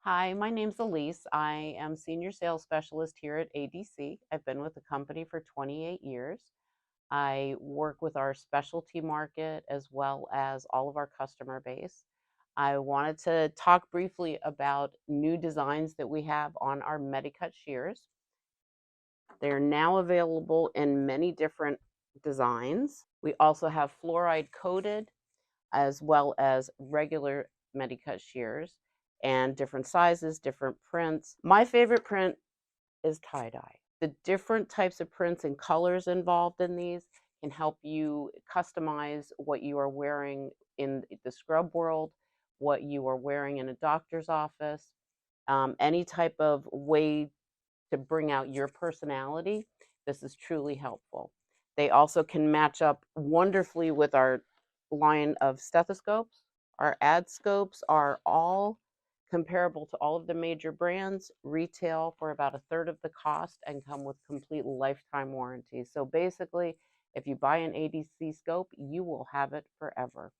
Hi, my name's Elise. I am Senior Sales Specialist here at ADC. I've been with the company for 28 years. I work with our specialty market as well as all of our customer base. I wanted to talk briefly about new designs that we have on our Medicut Shears. They're now available in many different designs. We also have fluoride coated as well as regular Medicut shears and different sizes, different prints. My favorite print is tie-dye. The different types of prints and colors involved in these can help you customize what you are wearing in the scrub world, what you are wearing in a doctor's office, any type of way to bring out your personality. This is truly helpful. They also can match up wonderfully with our line of stethoscopes. Our ad scopes are all comparable to all of the major brands, retail for about a third of the cost, and come with complete lifetime warranties. So basically, if you buy an ADC scope, you will have it forever.